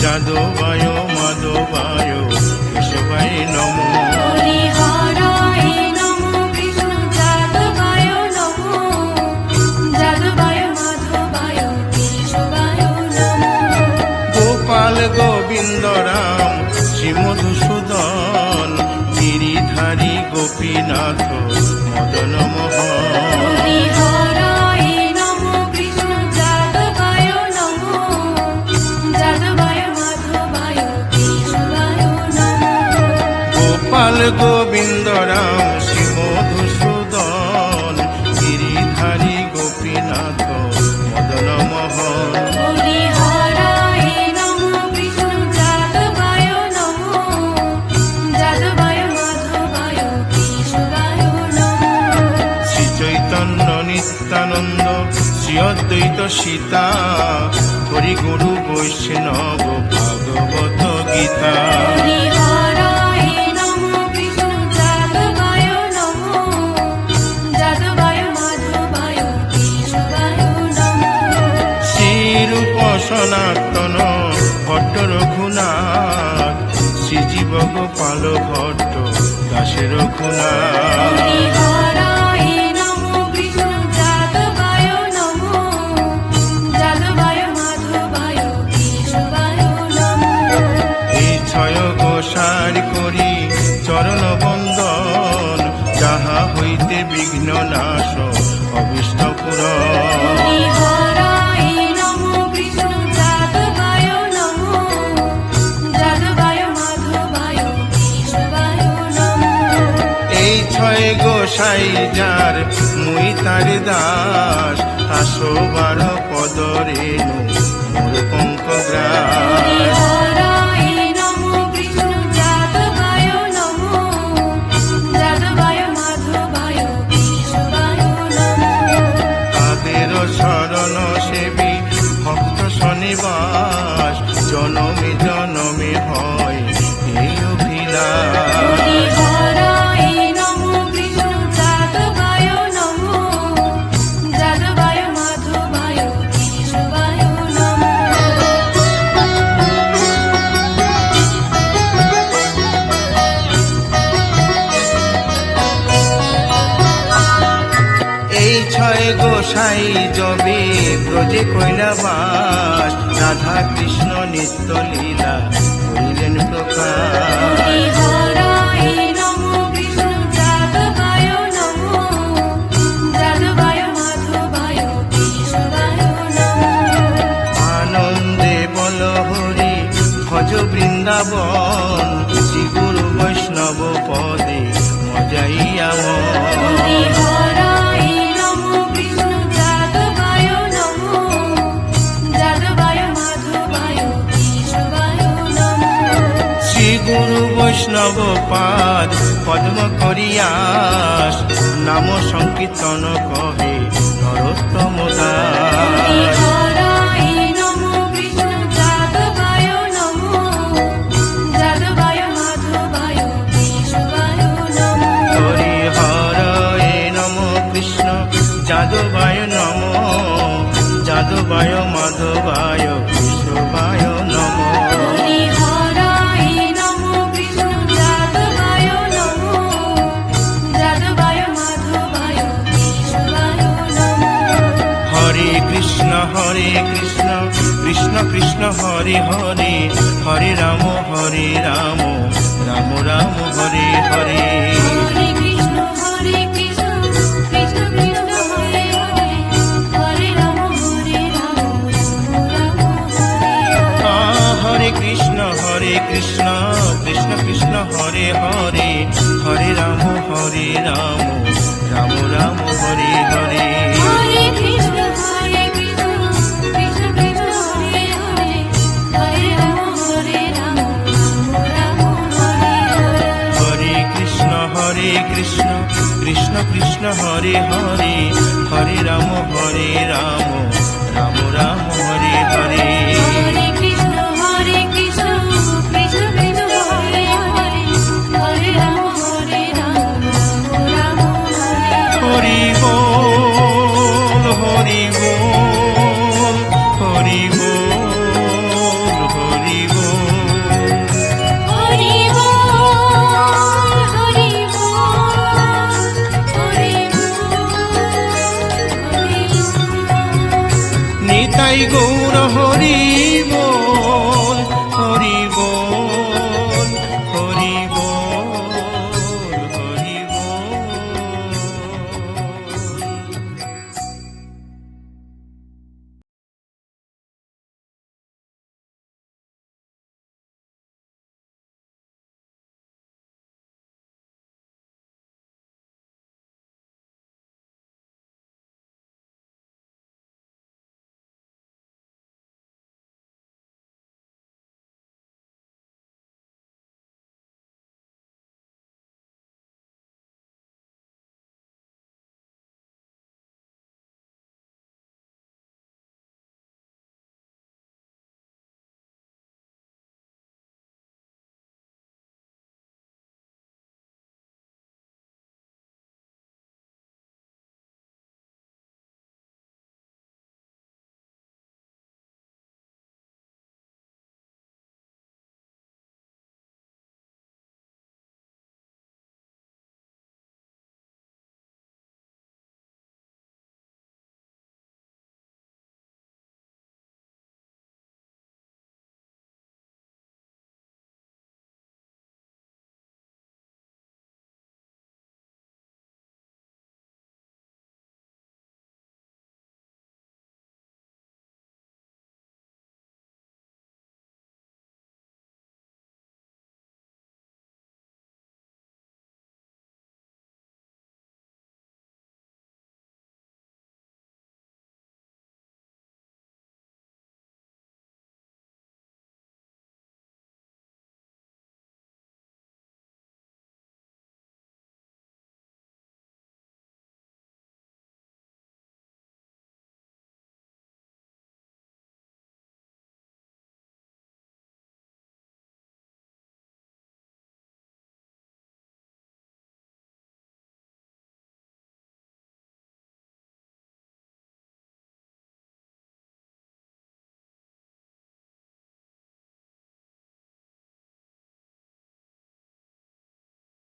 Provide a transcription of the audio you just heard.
যাদবায় মাধবায় কেশবায় নমো। হরিহরায় নমো কৃষ্ণ যাদবায় নমো, যাদবায় মাধবায় কেশবায় নমো। গোপাল গোবিন্দ রাম শ্রী মধুসূদন গিরিধারী গোপীনাথ মদন মোহন। হরিহরায় নমো কৃষ্ণ যাদবায় নমো, যাদবায় মাধবায় কেশবায় নমো। গোপাল গোবিন্দ রাম শ্রী মধুসূদন গিরিধারী গোপীনাথ মদন মোহন। হরিহরায় নমো কৃষ্ণ যাদবায় নমো, যাদবায় মাধবায় কেশবায় নমো। শ্রী চৈতন্য নিত্যানন্দ শ্রী অদ্বৈত সীতা হরি গুরু বৈষ্ণব ভাগবত গীতা। হরিহরায় নমো কৃষ্ণ যাদবায় নমো, যাদবায় মাধবায় কেশবায় নমো। শ্রীরূপ সনাতন ভট্ট রঘুনাথ শ্রীজীব গোপাল ভট্ট দাসে রঘুনাথ। হরিহরায় নমো কৃষ্ণ যাদবায় নমো, যাদবায় মাধবায় কেশবায় নমো। এই ছয় গোসার করি চরণ বন্দন যাহা হইতে বিঘ্ন নাশ অবিষ্ট পুরন। হরিহরায় নমো কৃষ্ণ যাদবায় নমো, যাদবায় মাধবায় কেশবায় নমো। এই ছয় গোসাই যার মুই তার দাস আসো বার পদ রেণু মোর পঙ্কগ্রাস। হরিহরায় নমো কৃষ্ণ যাদবায় নমো, যাদবায় মাধবায় কেশবায় নমো। তাদের শরণ সেবী ভক্ত শনিবাস জনমে জনমে হয় এই অভিলাষ। হরিহরায় নমো কৃষ্ণ যাদবায় নমো, যাদবায় মাধবায় কেশবায় নমো। এই ছয় গোসাই যবে ব্রজে কৈলাবাস রাধা কৃষ্ণ নিত্য লীলা করিলেন প্রকাশ। হরিহরায় নমো কৃষ্ণ যাদবায় নমো, যাদবায় মাধবায় কেশবায় নমো। আনন্দে বল হরি ভজ বৃন্দাবন শ্রী গুরু বৈষ্ণব পদে মজাইয়া মন। হরিহরায় নমো কৃষ্ণ যাদবায় নমো, যাদবায় মাধবায় কেশবায় নমো। শ্রী গুরু বৈষ্ণব পাদ পদ্ম করিয়াস নাম সংকীর্তন কহে নরোত্তম দাস। হরিহরায় নমো কৃষ্ণ যাদবায় নমো, যাদবায় মাধবায় কেশবায় নমো। হরি হরে নম কৃষ্ণ যাদবায় নম যাদবায় মাধবায় কেশবায় নম। হরিহরায় নমো কৃষ্ণ যাদবায় নমো, যাদবায় মাধবায় কেশবায় নমো। হরে কৃষ্ণ কৃষ্ণ কৃষ্ণ হরে হরে হরে রাম রাম রাম হরে হরে। হরে কৃষ্ণ কৃষ্ণ কৃষ্ণ হরে হরে, হরে রাম রাম হরে হরে। হরে কৃষ্ণ কৃষ্ণ কৃষ্ণ হরে হরে হরে রাম রাম রাম হরে হরে। হরে কৃষ্ণ কৃষ্ণ কৃষ্ণ হরে হরে, হরে রাম রাম হরে হরে। হরে কৃষ্ণ কৃষ্ণ কৃষ্ণ হরে হরে হরে রাম রাম